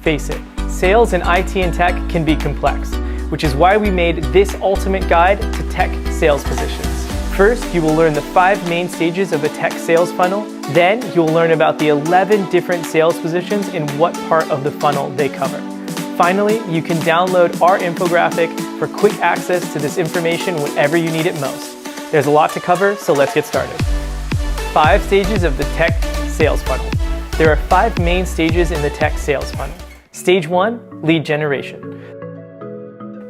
Face it, sales in IT and tech can be complex, which is why we made this ultimate guide to tech sales positions. First, you will learn the 5 main stages of a tech sales funnel. Then, you'll learn about the 11 different sales positions and what part of the funnel they cover. Finally, you can download our infographic for quick access to this information whenever you need it most. There's a lot to cover, so let's get started. 5 stages of the tech sales funnel. There are 5 main stages in the tech sales funnel. Stage 1, lead generation.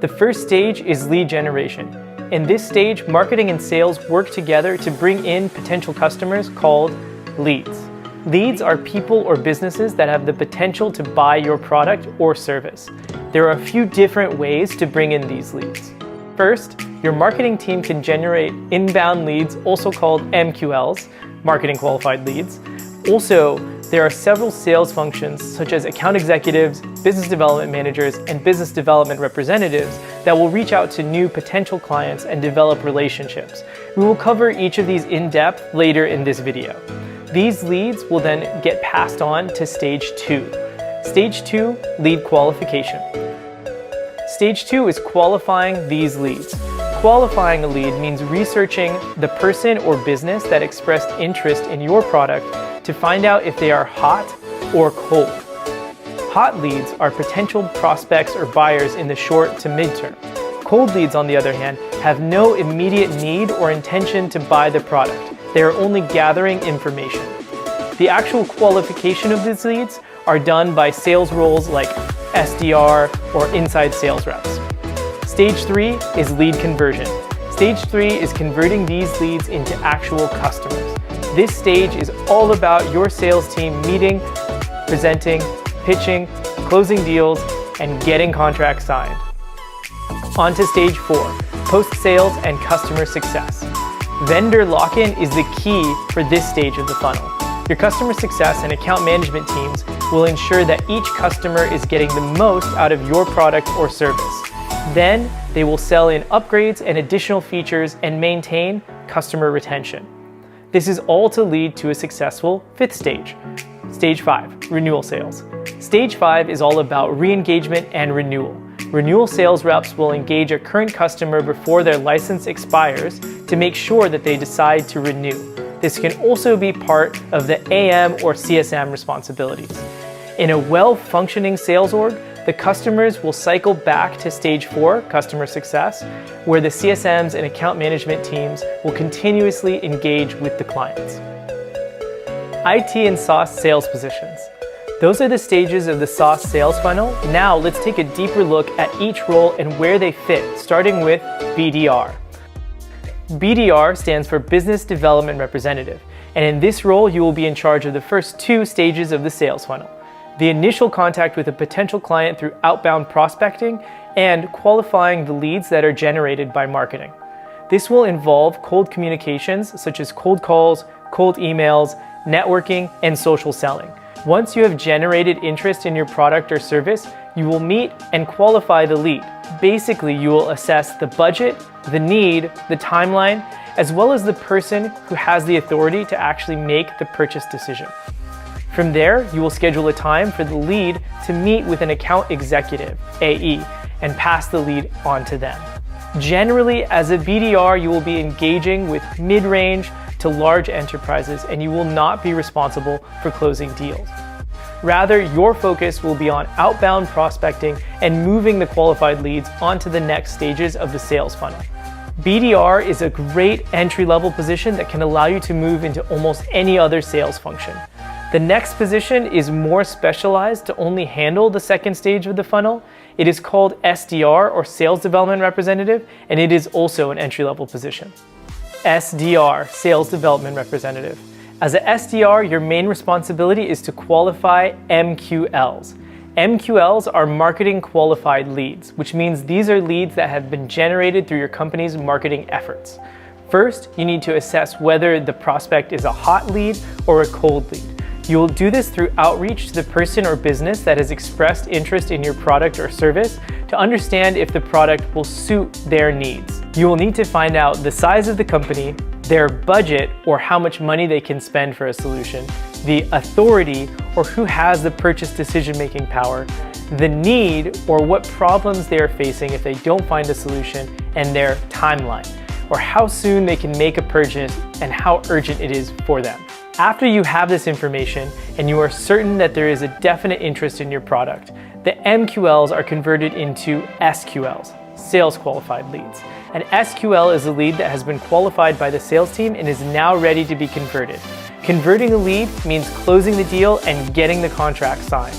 The first stage is lead generation. In this stage, marketing and sales work together to bring in potential customers called leads. Leads are people or businesses that have the potential to buy your product or service. There are a few different ways to bring in these leads. First, your marketing team can generate inbound leads, also called MQLs, marketing qualified leads. Also, there are several sales functions such as account executives, business development managers, and business development representatives that will reach out to new potential clients and develop relationships. We will cover each of these in depth later in this video. These leads will then get passed on to stage 2. Stage 2, lead qualification. Stage 2 is qualifying these leads. Qualifying a lead means researching the person or business that expressed interest in your product to find out if they are hot or cold. Hot leads are potential prospects or buyers in the short to midterm. Cold leads, on the other hand, have no immediate need or intention to buy the product. They are only gathering information. The actual qualification of these leads are done by sales roles like SDR or inside sales reps. Stage 3 is lead conversion. Stage 3 is converting these leads into actual customers. This stage is all about your sales team meeting, presenting, pitching, closing deals, and getting contracts signed. On to stage 4, post-sales and customer success. Vendor lock-in is the key for this stage of the funnel. Your customer success and account management teams will ensure that each customer is getting the most out of your product or service. Then, they will sell in upgrades and additional features and maintain customer retention. This is all to lead to a successful 5th stage. Stage 5, renewal sales. Stage 5 is all about re-engagement and renewal. Renewal sales reps will engage a current customer before their license expires to make sure that they decide to renew. This can also be part of the AM or CSM responsibilities. In a well-functioning sales org, the customers will cycle back to stage 4, customer success, where the CSMs and account management teams will continuously engage with the clients. IT and SaaS sales positions. Those are the stages of the SaaS sales funnel. Now let's take a deeper look at each role and where they fit, starting with BDR. BDR stands for Business Development Representative, and in this role you will be in charge of the first 2 stages of the sales funnel. The initial contact with a potential client through outbound prospecting and qualifying the leads that are generated by marketing. This will involve cold communications such as cold calls, cold emails, networking, and social selling. Once you have generated interest in your product or service, you will meet and qualify the lead. Basically, you will assess the budget, the need, the timeline, as well as the person who has the authority to actually make the purchase decision. From there, you will schedule a time for the lead to meet with an account executive, AE, and pass the lead on to them. Generally, as a BDR, you will be engaging with mid-range to large enterprises, and you will not be responsible for closing deals. Rather, your focus will be on outbound prospecting and moving the qualified leads onto the next stages of the sales funnel. BDR is a great entry-level position that can allow you to move into almost any other sales function. The next position is more specialized to only handle the second stage of the funnel. It is called SDR or Sales Development Representative, and it is also an entry-level position. SDR, Sales Development Representative. As a SDR, your main responsibility is to qualify MQLs. MQLs are marketing qualified leads, which means these are leads that have been generated through your company's marketing efforts. First, you need to assess whether the prospect is a hot lead or a cold lead. You will do this through outreach to the person or business that has expressed interest in your product or service to understand if the product will suit their needs. You will need to find out the size of the company, their budget or how much money they can spend for a solution, the authority, or who has the purchase decision-making power, the need, or what problems they are facing if they don't find a solution, and their timeline, or how soon they can make a purchase and how urgent it is for them. After you have this information and you are certain that there is a definite interest in your product, the MQLs are converted into SQLs, sales qualified leads. An SQL is a lead that has been qualified by the sales team and is now ready to be converted. Converting a lead means closing the deal and getting the contract signed.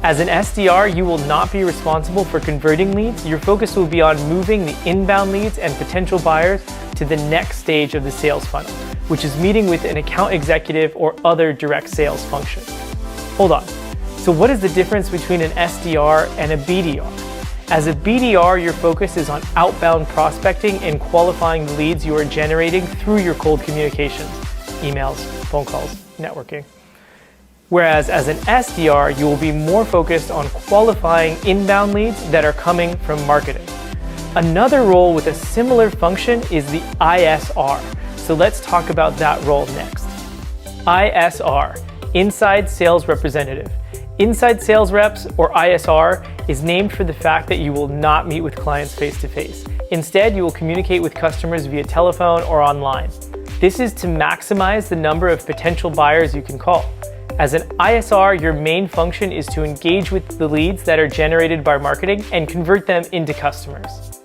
As an SDR, you will not be responsible for converting leads. Your focus will be on moving the inbound leads and potential buyers to the next stage of the sales funnel, which is meeting with an account executive or other direct sales function. Hold on. So what is the difference between an SDR and a BDR? As a BDR, your focus is on outbound prospecting and qualifying the leads you are generating through your cold communications, emails, phone calls, networking. Whereas as an SDR, you will be more focused on qualifying inbound leads that are coming from marketing. Another role with a similar function is the ISR. So let's talk about that role next. ISR, Inside Sales Representative. Inside Sales Reps, or ISR, is named for the fact that you will not meet with clients face-to-face. Instead, you will communicate with customers via telephone or online. This is to maximize the number of potential buyers you can call. As an ISR, your main function is to engage with the leads that are generated by marketing and convert them into customers.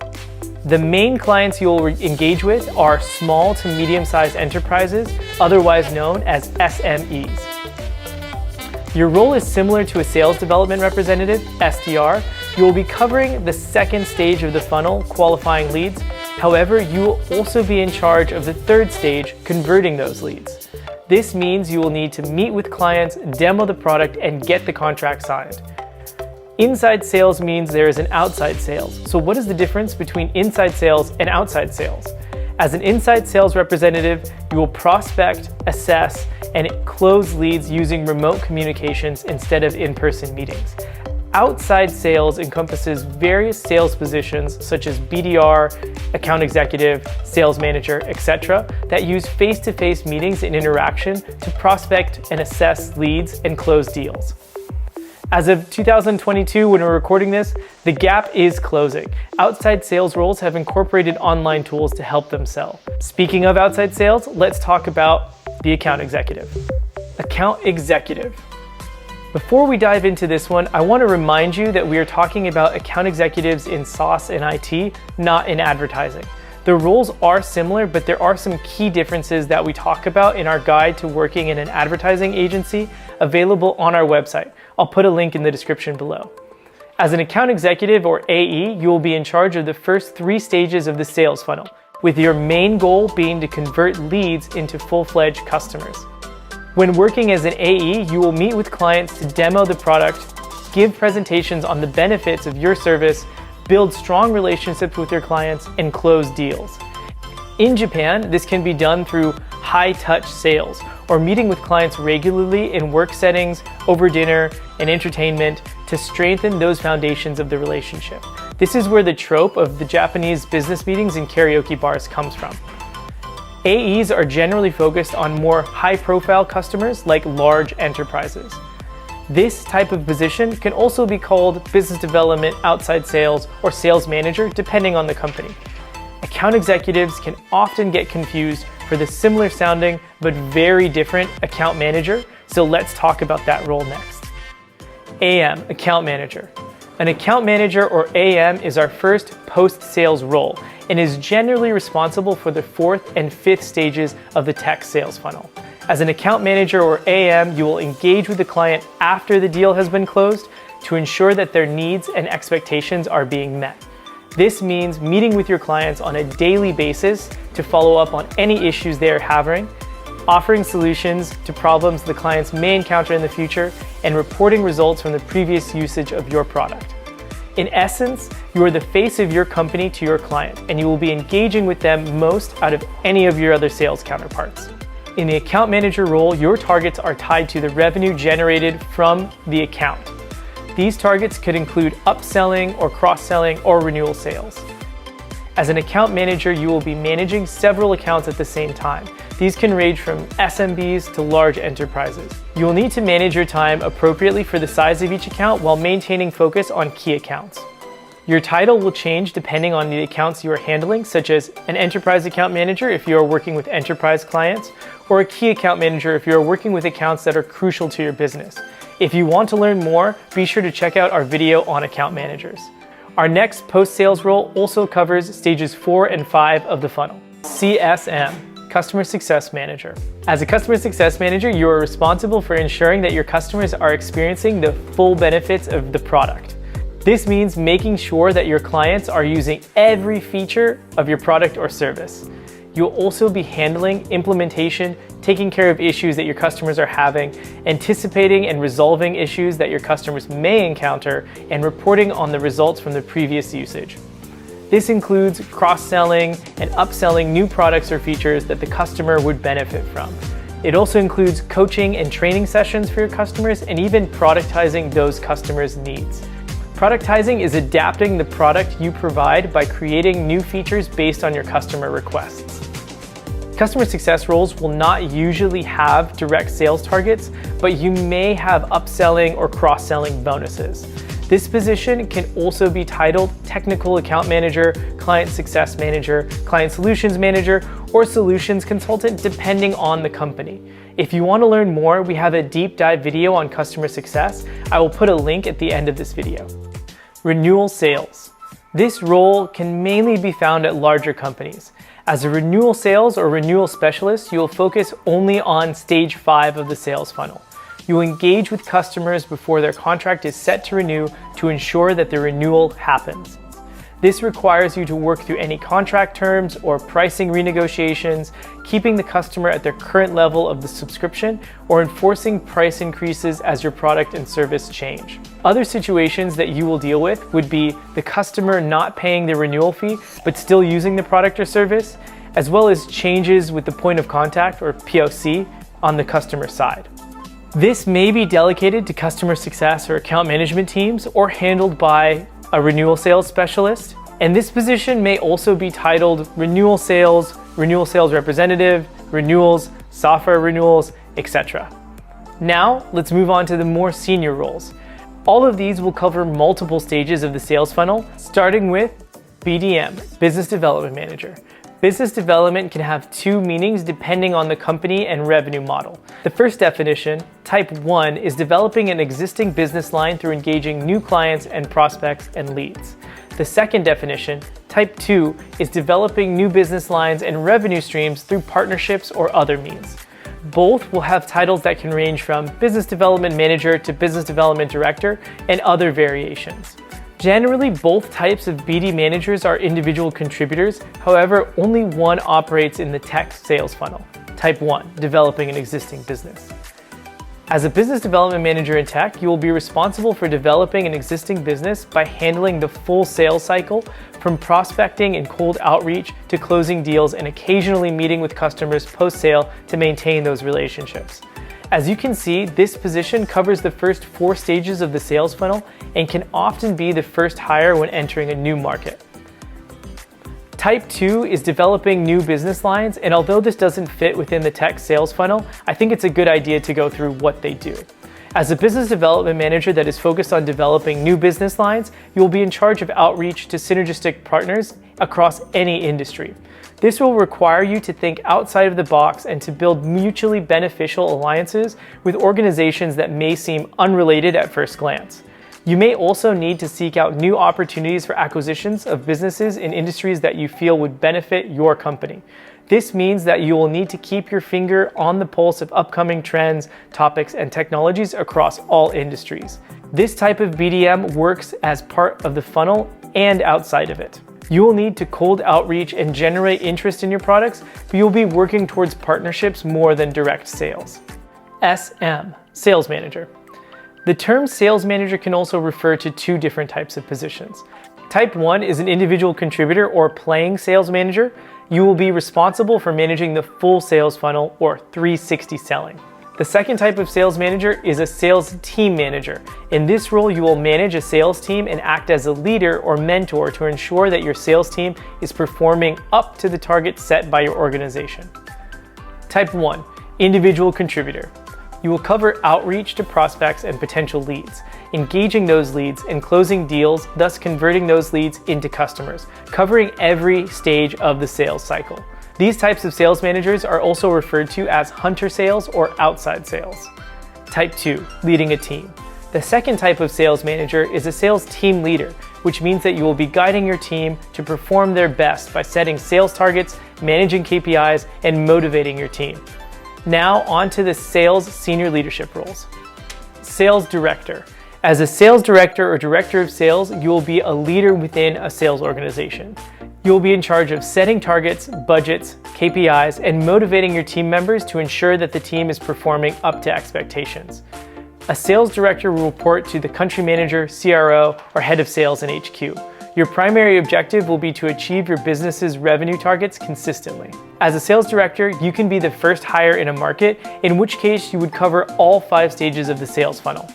The main clients you will engage with are small to medium-sized enterprises, otherwise known as SMEs. Your role is similar to a sales development representative, SDR. You will be covering the second stage of the funnel, qualifying leads. However, you will also be in charge of the third stage, converting those leads. This means you will need to meet with clients, demo the product, and get the contract signed. Inside sales means there is an outside sales. So what is the difference between inside sales and outside sales? As an inside sales representative, you will prospect, assess, and close leads using remote communications instead of in-person meetings. Outside sales encompasses various sales positions such as BDR, account executive, sales manager, etc. that use face-to-face meetings and interaction to prospect and assess leads and close deals. As of 2022, when we're recording this, the gap is closing. Outside sales roles have incorporated online tools to help them sell. Speaking of outside sales, let's talk about the account executive. Account executive. Before we dive into this one, I want to remind you that we are talking about account executives in SaaS and IT, not in advertising. The roles are similar, but there are some key differences that we talk about in our guide to working in an advertising agency available on our website. I'll put a link in the description below. As an account executive or AE, you will be in charge of the first 3 stages of the sales funnel, with your main goal being to convert leads into full-fledged customers. When working as an AE, you will meet with clients to demo the product, give presentations on the benefits of your service, build strong relationships with your clients, and close deals. In Japan, this can be done through high-touch sales, or meeting with clients regularly in work settings, over dinner, and entertainment to strengthen those foundations of the relationship. This is where the trope of the Japanese business meetings in karaoke bars comes from. AEs are generally focused on more high-profile customers like large enterprises. This type of position can also be called business development, outside sales, or sales manager, depending on the company. Account executives can often get confused for the similar sounding but very different account manager, so let's talk about that role next. AM, account manager. An account manager or AM is our first post-sales role and is generally responsible for the 4th and 5th stages of the tech sales funnel. As an account manager or AM, you will engage with the client after the deal has been closed to ensure that their needs and expectations are being met. This means meeting with your clients on a daily basis to follow up on any issues they are having, offering solutions to problems the clients may encounter in the future, and reporting results from the previous usage of your product. In essence, you are the face of your company to your client, and you will be engaging with them most out of any of your other sales counterparts. In the account manager role, your targets are tied to the revenue generated from the account. These targets could include upselling or cross-selling or renewal sales. As an account manager, you will be managing several accounts at the same time. These can range from SMBs to large enterprises. You will need to manage your time appropriately for the size of each account while maintaining focus on key accounts. Your title will change depending on the accounts you are handling, such as an enterprise account manager if you are working with enterprise clients, or a key account manager if you are working with accounts that are crucial to your business. If you want to learn more, be sure to check out our video on account managers. Our next post-sales role also covers stages 4 and 5 of the funnel. CSM, Customer Success Manager. As a Customer Success Manager, you are responsible for ensuring that your customers are experiencing the full benefits of the product. This means making sure that your clients are using every feature of your product or service. You'll also be handling implementation, taking care of issues that your customers are having, anticipating and resolving issues that your customers may encounter, and reporting on the results from the previous usage. This includes cross-selling and upselling new products or features that the customer would benefit from. It also includes coaching and training sessions for your customers and even productizing those customers' needs. Productizing is adapting the product you provide by creating new features based on your customer requests. Customer success roles will not usually have direct sales targets, but you may have upselling or cross-selling bonuses. This position can also be titled Technical Account Manager, Client Success Manager, Client Solutions Manager, or Solutions Consultant, depending on the company. If you want to learn more, we have a deep dive video on customer success. I will put a link at the end of this video. Renewal Sales. This role can mainly be found at larger companies. As a renewal sales or renewal specialist, you will focus only on stage 5 of the sales funnel. You will engage with customers before their contract is set to renew to ensure that the renewal happens. This requires you to work through any contract terms or pricing renegotiations, keeping the customer at their current level of the subscription, or enforcing price increases as your product and service change. Other situations that you will deal with would be the customer not paying the renewal fee but still using the product or service, as well as changes with the point of contact or POC on the customer side. This may be delegated to customer success or account management teams or handled by a renewal sales specialist, and this position may also be titled renewal sales representative, renewals, software renewals, etc. Now, let's move on to the more senior roles. All of these will cover multiple stages of the sales funnel, starting with BDM, Business Development Manager. Business development can have two meanings depending on the company and revenue model. The first definition, type 1, is developing an existing business line through engaging new clients and prospects and leads. The second definition, type 2, is developing new business lines and revenue streams through partnerships or other means. Both will have titles that can range from Business Development Manager to Business Development Director and other variations. Generally, both types of BD managers are individual contributors. However, only one operates in the tech sales funnel. Type 1, developing an existing business. As a business development manager in tech, you will be responsible for developing an existing business by handling the full sales cycle, from prospecting and cold outreach to closing deals and occasionally meeting with customers post-sale to maintain those relationships. As you can see, this position covers the first 4 stages of the sales funnel and can often be the first hire when entering a new market. Type 2 is developing new business lines, and although this doesn't fit within the tech sales funnel, I think it's a good idea to go through what they do. As a business development manager that is focused on developing new business lines, you will be in charge of outreach to synergistic partners across any industry. This will require you to think outside of the box and to build mutually beneficial alliances with organizations that may seem unrelated at first glance. You may also need to seek out new opportunities for acquisitions of businesses in industries that you feel would benefit your company. This means that you will need to keep your finger on the pulse of upcoming trends, topics, and technologies across all industries. This type of BDM works as part of the funnel and outside of it. You will need to cold outreach and generate interest in your products, but you'll be working towards partnerships more than direct sales. SM, Sales Manager. The term Sales Manager can also refer to 2 different types of positions. Type 1 is an individual contributor or playing sales manager. You will be responsible for managing the full sales funnel or 360 selling. The second type of sales manager is a sales team manager. In this role, you will manage a sales team and act as a leader or mentor to ensure that your sales team is performing up to the target set by your organization. Type 1, individual contributor. You will cover outreach to prospects and potential leads, engaging those leads and closing deals, thus converting those leads into customers, covering every stage of the sales cycle. These types of sales managers are also referred to as hunter sales or outside sales. Type 2, leading a team. The second type of sales manager is a sales team leader, which means that you will be guiding your team to perform their best by setting sales targets, managing KPIs, and motivating your team. Now on to the sales senior leadership roles. Sales director. As a sales director or director of sales, you will be a leader within a sales organization. You will be in charge of setting targets, budgets, KPIs, and motivating your team members to ensure that the team is performing up to expectations. A sales director will report to the country manager, CRO, or head of sales in HQ. Your primary objective will be to achieve your business's revenue targets consistently. As a sales director, you can be the first hire in a market, in which case you would cover all 5 stages of the sales funnel.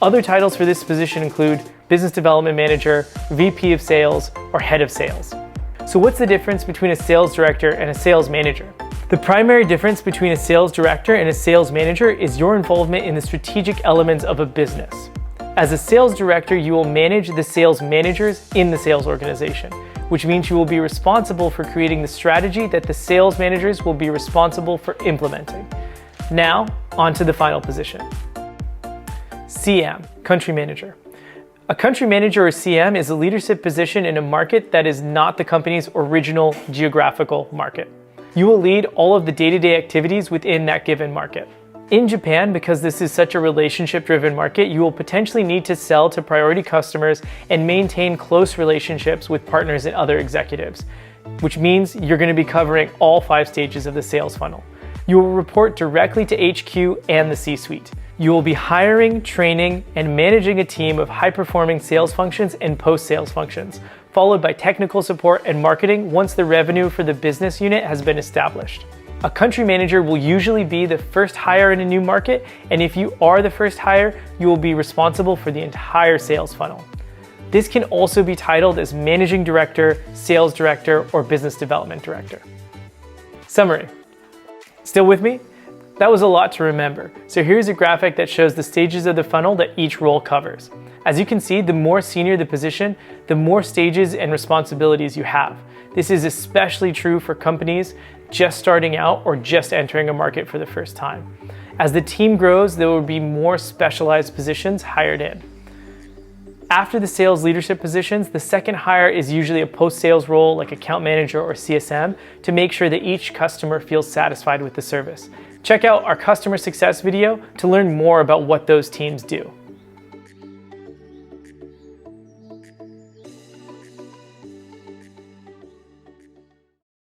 Other titles for this position include business development manager, VP of sales, or head of sales. So what's the difference between a sales director and a sales manager? The primary difference between a sales director and a sales manager is your involvement in the strategic elements of a business. As a sales director, you will manage the sales managers in the sales organization, which means you will be responsible for creating the strategy that the sales managers will be responsible for implementing. Now, on to the final position. CM, country manager. A country manager or CM is a leadership position in a market that is not the company's original geographical market. You will lead all of the day-to-day activities within that given market. In Japan, because this is such a relationship-driven market, you will potentially need to sell to priority customers and maintain close relationships with partners and other executives, which means you're going to be covering all 5 stages of the sales funnel. You will report directly to HQ and the C-suite. You will be hiring, training, and managing a team of high-performing sales functions and post-sales functions, followed by technical support and marketing once the revenue for the business unit has been established. A country manager will usually be the first hire in a new market, and if you are the first hire, you will be responsible for the entire sales funnel. This can also be titled as managing director, sales director, or business development director. Summary. Still with me? That was a lot to remember. So here's a graphic that shows the stages of the funnel that each role covers. As you can see, the more senior the position, the more stages and responsibilities you have. This is especially true for companies just starting out or just entering a market for the first time. As the team grows, there will be more specialized positions hired in. After the sales leadership positions, the second hire is usually a post-sales role like account manager or CSM to make sure that each customer feels satisfied with the service. Check out our customer success video to learn more about what those teams do.